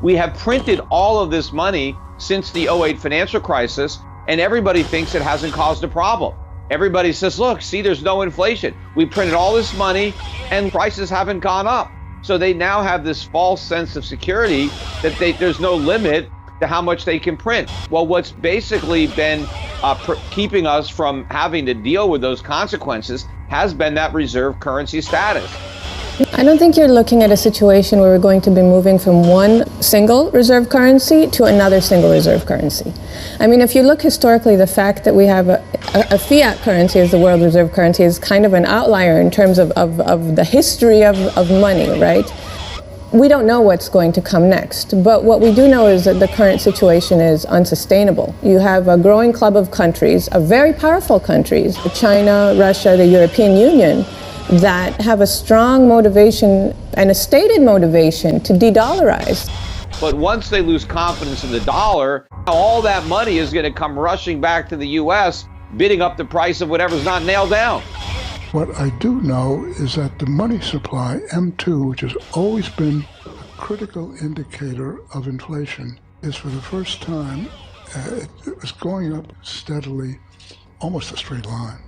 We have printed all of this money since the '08 financial crisis, and everybody thinks it hasn't caused a problem. Everybody says, look, see, there's no inflation. We printed all this money and prices haven't gone up. So they now have this false sense of security that there's no limit to how much they can print. Well, what's basically been keeping us from having to deal with those consequences has been that reserve currency status. I don't think you're looking at a situation where we're going to be moving from one single reserve currency to another single reserve currency. I mean, if you look historically, the fact that we have a fiat currency as the world reserve currency is kind of an outlier in terms of the history of money, right? We don't know what's going to come next, but what we do know is that the current situation is unsustainable. You have a growing club of countries, of very powerful countries, China, Russia, the European Union, that have a strong motivation and a stated motivation to de-dollarize. But once they lose confidence in the dollar, all that money is going to come rushing back to the U.S., bidding up the price of whatever's not nailed down. What I do know is that the money supply, M2, which has always been a critical indicator of inflation, is for the first time, it was going up steadily, almost a straight line,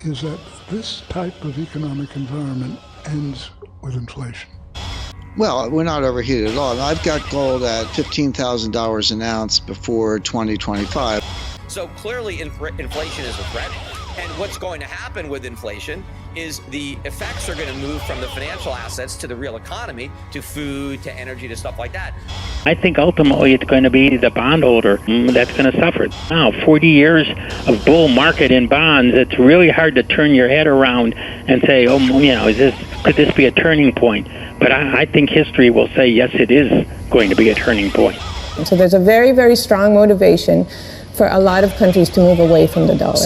is that this type of economic environment ends with inflation. Well, we're not overheated at all. I've got gold at $15,000 an ounce before 2025. So clearly inflation is a threat. And what's going to happen with inflation is the effects are going to move from the financial assets to the real economy, to food, to energy, to stuff like that. I think ultimately it's going to be the bondholder that's going to suffer. Now, 40 years of bull market in bonds, it's really hard to turn your head around and say, oh, you know, could this be a turning point? But I think history will say, yes, it is going to be a turning point. So there's a very, very strong motivation for a lot of countries to move away from the dollar.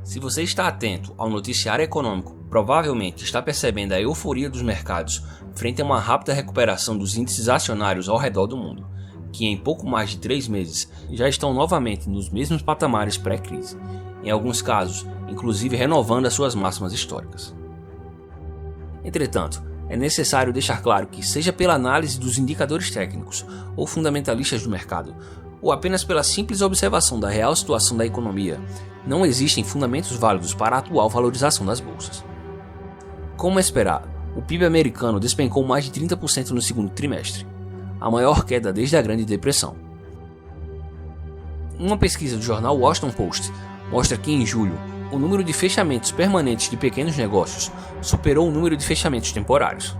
Se você está atento ao noticiário econômico, provavelmente está percebendo a euforia dos mercados frente a uma rápida recuperação dos índices acionários ao redor do mundo, que em pouco mais de 3 meses já estão novamente nos mesmos patamares pré-crise, em alguns casos, inclusive renovando as suas máximas históricas. Entretanto, é necessário deixar claro que, seja pela análise dos indicadores técnicos ou fundamentalistas do mercado, ou apenas pela simples observação da real situação da economia, não existem fundamentos válidos para a atual valorização das bolsas. Como esperado, o PIB americano despencou mais de 30% no segundo trimestre, a maior queda desde a Grande Depressão. Uma pesquisa do jornal Washington Post mostra que em julho, o número de fechamentos permanentes de pequenos negócios superou o número de fechamentos temporários.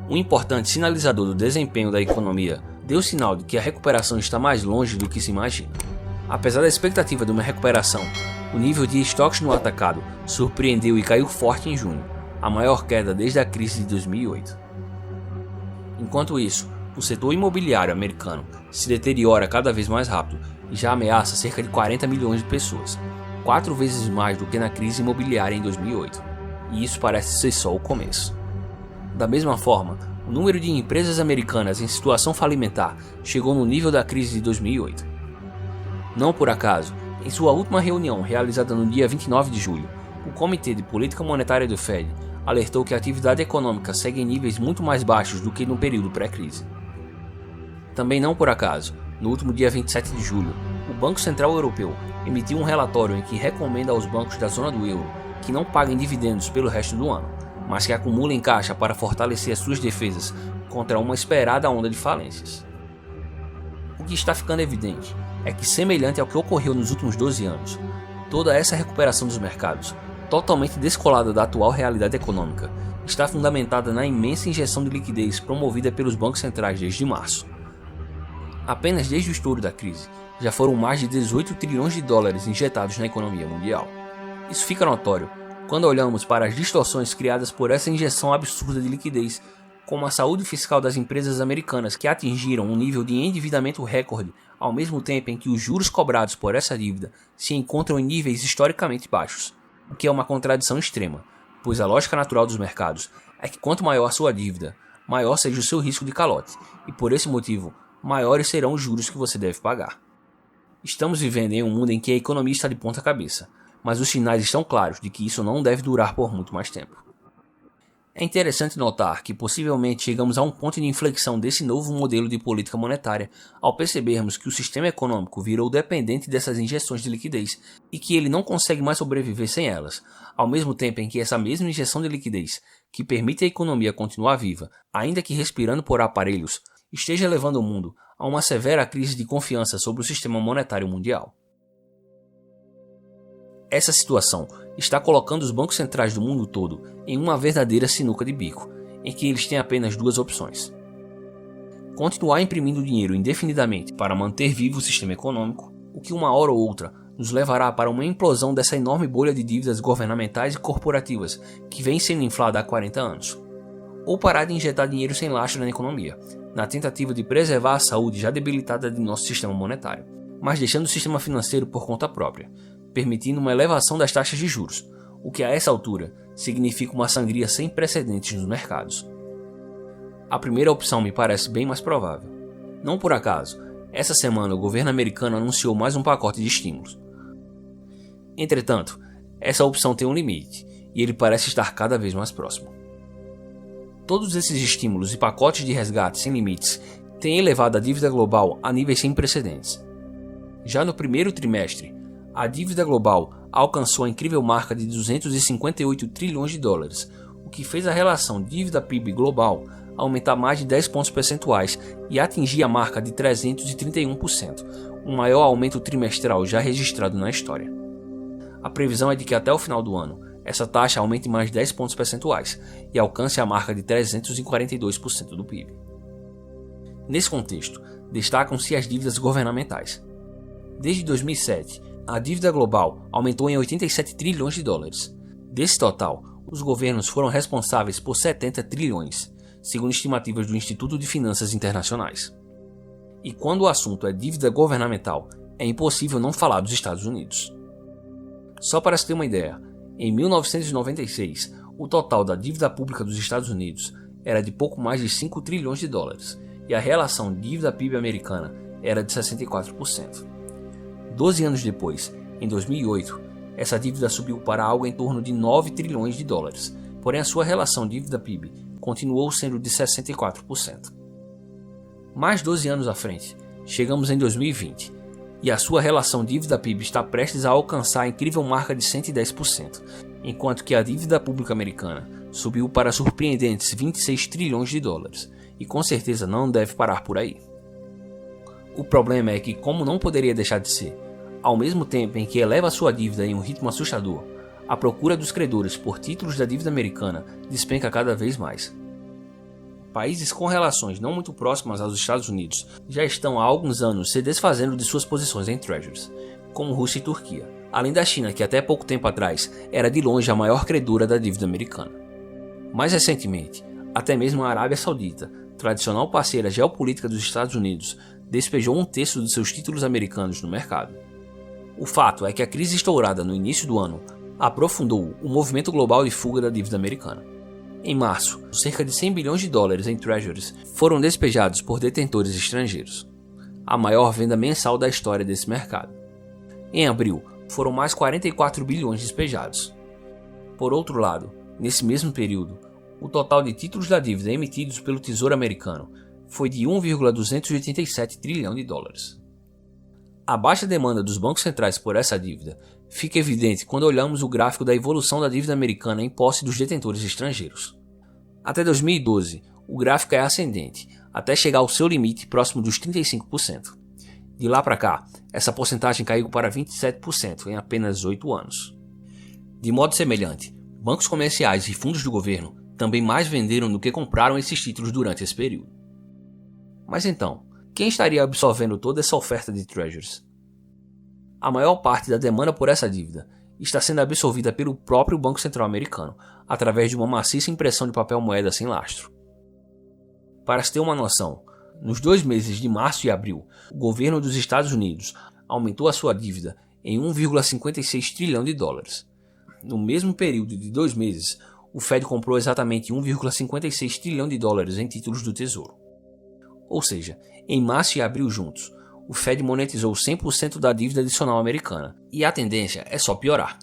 Um importante sinalizador do desempenho da economia deu sinal de que a recuperação está mais longe do que se imagina. Apesar da expectativa de uma recuperação, o nível de estoques no atacado surpreendeu e caiu forte em junho, a maior queda desde a crise de 2008. Enquanto isso, o setor imobiliário americano se deteriora cada vez mais rápido e já ameaça cerca de 40 milhões de pessoas, 4 vezes mais do que na crise imobiliária em 2008, e isso parece ser só o começo. Da mesma forma, o número de empresas americanas em situação falimentar chegou no nível da crise de 2008. Não por acaso, em sua última reunião realizada no dia 29 de julho, o Comitê de Política Monetária do Fed alertou que a atividade econômica segue em níveis muito mais baixos do que no período pré-crise. Também não por acaso, no último dia 27 de julho, o Banco Central Europeu emitiu um relatório em que recomenda aos bancos da zona do euro que não paguem dividendos pelo resto do ano, mas que acumulem caixa para fortalecer as suas defesas contra uma esperada onda de falências. O que está ficando evidente é que, semelhante ao que ocorreu nos últimos 12 anos, toda essa recuperação dos mercados, totalmente descolada da atual realidade econômica, está fundamentada na imensa injeção de liquidez promovida pelos bancos centrais desde março. Apenas desde o estouro da crise, já foram mais de 18 trilhões de dólares injetados na economia mundial. Isso fica notório quando olhamos para as distorções criadas por essa injeção absurda de liquidez, como a saúde fiscal das empresas americanas que atingiram um nível de endividamento recorde, ao mesmo tempo em que os juros cobrados por essa dívida se encontram em níveis historicamente baixos, o que é uma contradição extrema, pois a lógica natural dos mercados é que quanto maior a sua dívida, maior seja o seu risco de calote, e por esse motivo, maiores serão os juros que você deve pagar. Estamos vivendo em um mundo em que a economia está de ponta cabeça, mas os sinais estão claros de que isso não deve durar por muito mais tempo. É interessante notar que possivelmente chegamos a um ponto de inflexão desse novo modelo de política monetária ao percebermos que o sistema econômico virou dependente dessas injeções de liquidez e que ele não consegue mais sobreviver sem elas, ao mesmo tempo em que essa mesma injeção de liquidez, que permite a economia continuar viva, ainda que respirando por aparelhos, esteja levando o mundo a uma severa crise de confiança sobre o sistema monetário mundial. Essa situação está colocando os bancos centrais do mundo todo em uma verdadeira sinuca de bico, em que eles têm apenas duas opções: continuar imprimindo dinheiro indefinidamente para manter vivo o sistema econômico, o que uma hora ou outra nos levará para uma implosão dessa enorme bolha de dívidas governamentais e corporativas que vem sendo inflada há 40 anos, ou parar de injetar dinheiro sem lastro na economia, na tentativa de preservar a saúde já debilitada de nosso sistema monetário, mas deixando o sistema financeiro por conta própria, permitindo uma elevação das taxas de juros, o que a essa altura significa uma sangria sem precedentes nos mercados. A primeira opção me parece bem mais provável. Não por acaso, essa semana o governo americano anunciou mais um pacote de estímulos. Entretanto, essa opção tem um limite, e ele parece estar cada vez mais próximo. Todos esses estímulos e pacotes de resgate sem limites têm elevado a dívida global a níveis sem precedentes. Já no primeiro trimestre, a dívida global alcançou a incrível marca de 258 trilhões de dólares, o que fez a relação dívida-PIB global aumentar mais de 10 pontos percentuais e atingir a marca de 331%, o maior aumento trimestral já registrado na história. A previsão é de que até o final do ano, essa taxa aumente mais 10 pontos percentuais e alcance a marca de 342% do PIB. Nesse contexto, destacam-se as dívidas governamentais. Desde 2007, a dívida global aumentou em 87 trilhões de dólares. Desse total, os governos foram responsáveis por 70 trilhões, segundo estimativas do Instituto de Finanças Internacionais. E quando o assunto é dívida governamental, é impossível não falar dos Estados Unidos. Só para se ter uma ideia, em 1996, o total da dívida pública dos Estados Unidos era de pouco mais de 5 trilhões de dólares, e a relação dívida-PIB americana era de 64%. 12 anos depois, em 2008, essa dívida subiu para algo em torno de 9 trilhões de dólares, porém a sua relação dívida-PIB continuou sendo de 64%. Mais 12 anos à frente, chegamos em 2020, e a sua relação dívida-PIB está prestes a alcançar a incrível marca de 110%, enquanto que a dívida pública americana subiu para surpreendentes 26 trilhões de dólares, e com certeza não deve parar por aí. O problema é que, como não poderia deixar de ser, ao mesmo tempo em que eleva sua dívida em um ritmo assustador, a procura dos credores por títulos da dívida americana despenca cada vez mais. Países com relações não muito próximas aos Estados Unidos já estão há alguns anos se desfazendo de suas posições em treasuries, como Rússia e Turquia, além da China, que até pouco tempo atrás era de longe a maior credora da dívida americana. Mais recentemente, até mesmo a Arábia Saudita, tradicional parceira geopolítica dos Estados Unidos, despejou 1/3 de seus títulos americanos no mercado. O fato é que a crise estourada no início do ano aprofundou o movimento global de fuga da dívida americana. Em março, cerca de 100 bilhões de dólares em treasuries foram despejados por detentores estrangeiros, a maior venda mensal da história desse mercado. Em abril, foram mais 44 bilhões despejados. Por outro lado, nesse mesmo período, o total de títulos da dívida emitidos pelo Tesouro Americano foi de 1,287 trilhão de dólares. A baixa demanda dos bancos centrais por essa dívida fica evidente quando olhamos o gráfico da evolução da dívida americana em posse dos detentores estrangeiros. Até 2012, o gráfico é ascendente, até chegar ao seu limite próximo dos 35%. De lá para cá, essa porcentagem caiu para 27% em apenas 8 anos. De modo semelhante, bancos comerciais e fundos do governo também mais venderam do que compraram esses títulos durante esse período. Mas então, quem estaria absorvendo toda essa oferta de treasuries? A maior parte da demanda por essa dívida está sendo absorvida pelo próprio Banco Central americano, através de uma maciça impressão de papel moeda sem lastro. Para se ter uma noção, nos 2 meses de março e abril, o governo dos Estados Unidos aumentou a sua dívida em 1,56 trilhão de dólares. No mesmo período de 2 meses, o Fed comprou exatamente 1,56 trilhão de dólares em títulos do Tesouro. Ou seja, em março e abril juntos, o Fed monetizou 100% da dívida adicional americana, e a tendência é só piorar,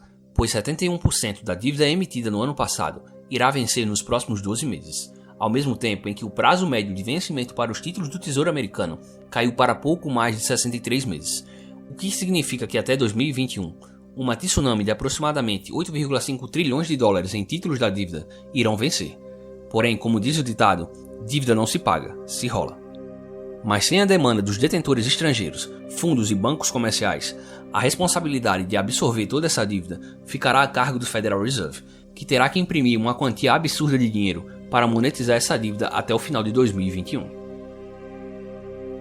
pois 71% da dívida emitida no ano passado irá vencer nos próximos 12 meses, ao mesmo tempo em que o prazo médio de vencimento para os títulos do Tesouro Americano caiu para pouco mais de 63 meses, o que significa que até 2021, uma tsunami de aproximadamente 8,5 trilhões de dólares em títulos da dívida irão vencer. Porém, como diz o ditado, dívida não se paga, se rola. Mas sem a demanda dos detentores estrangeiros, fundos e bancos comerciais, a responsabilidade de absorver toda essa dívida ficará a cargo do Federal Reserve, que terá que imprimir uma quantia absurda de dinheiro para monetizar essa dívida até o final de 2021.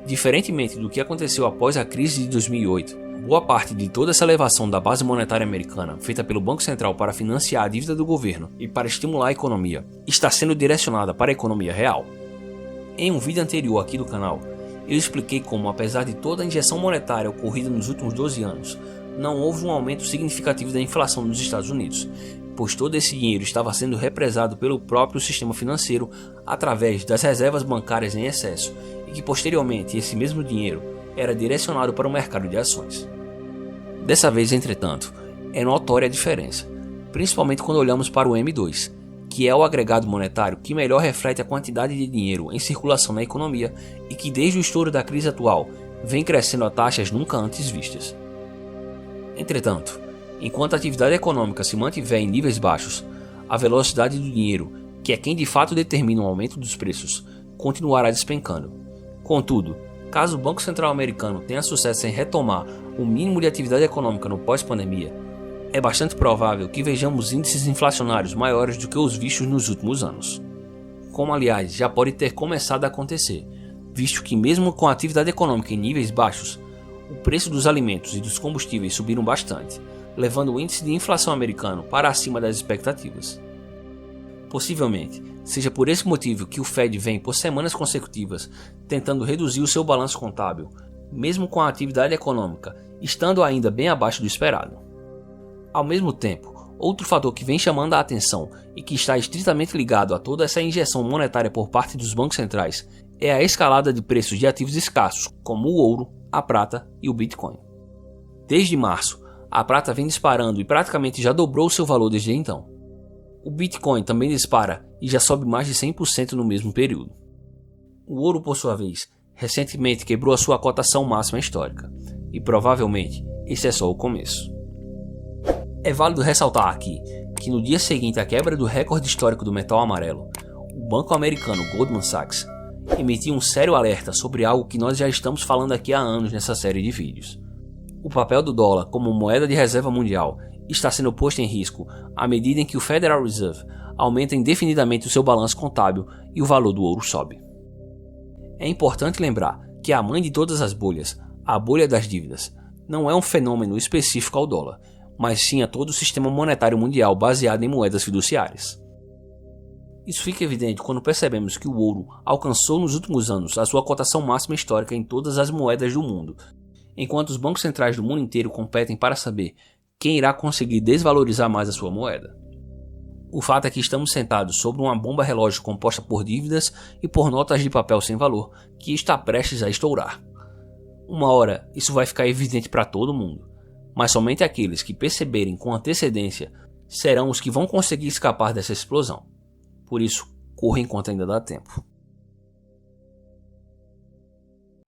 Diferentemente do que aconteceu após a crise de 2008, boa parte de toda essa elevação da base monetária americana feita pelo Banco Central para financiar a dívida do governo e para estimular a economia está sendo direcionada para a economia real. Em um vídeo anterior aqui do canal, eu expliquei como, apesar de toda a injeção monetária ocorrida nos últimos 12 anos, não houve um aumento significativo da inflação nos Estados Unidos, pois todo esse dinheiro estava sendo represado pelo próprio sistema financeiro através das reservas bancárias em excesso e que posteriormente esse mesmo dinheiro era direcionado para o mercado de ações. Dessa vez, entretanto, é notória a diferença, principalmente quando olhamos para o M2, que é o agregado monetário que melhor reflete a quantidade de dinheiro em circulação na economia e que desde o estouro da crise atual vem crescendo a taxas nunca antes vistas. Entretanto, enquanto a atividade econômica se mantiver em níveis baixos, a velocidade do dinheiro, que é quem de fato determina o aumento dos preços, continuará despencando. Contudo, caso o Banco Central americano tenha sucesso em retomar o mínimo de atividade econômica no pós-pandemia, é bastante provável que vejamos índices inflacionários maiores do que os vistos nos últimos anos. Como aliás já pode ter começado a acontecer, visto que mesmo com a atividade econômica em níveis baixos, o preço dos alimentos e dos combustíveis subiram bastante, levando o índice de inflação americano para acima das expectativas. Possivelmente, seja por esse motivo que o Fed vem por semanas consecutivas tentando reduzir o seu balanço contábil, mesmo com a atividade econômica estando ainda bem abaixo do esperado. Ao mesmo tempo, outro fator que vem chamando a atenção e que está estritamente ligado a toda essa injeção monetária por parte dos bancos centrais é a escalada de preços de ativos escassos, como o ouro, a prata e o Bitcoin. Desde março, a prata vem disparando e praticamente já dobrou seu valor desde então. O Bitcoin também dispara e já sobe mais de 100% no mesmo período. O ouro, por sua vez, recentemente quebrou a sua cotação máxima histórica, e provavelmente esse é só o começo. É válido ressaltar aqui que no dia seguinte à quebra do recorde histórico do metal amarelo, o banco americano Goldman Sachs emitiu um sério alerta sobre algo que nós já estamos falando aqui há anos nessa série de vídeos. O papel do dólar como moeda de reserva mundial está sendo posto em risco à medida em que o Federal Reserve aumenta indefinidamente o seu balanço contábil e o valor do ouro sobe. É importante lembrar que a mãe de todas as bolhas, a bolha das dívidas, não é um fenômeno específico ao dólar, mas sim a todo o sistema monetário mundial baseado em moedas fiduciárias. Isso fica evidente quando percebemos que o ouro alcançou nos últimos anos a sua cotação máxima histórica em todas as moedas do mundo, enquanto os bancos centrais do mundo inteiro competem para saber quem irá conseguir desvalorizar mais a sua moeda. O fato é que estamos sentados sobre uma bomba relógio composta por dívidas e por notas de papel sem valor que está prestes a estourar. Uma hora isso vai ficar evidente para todo mundo, mas somente aqueles que perceberem com antecedência serão os que vão conseguir escapar dessa explosão. Por isso, corra enquanto ainda dá tempo.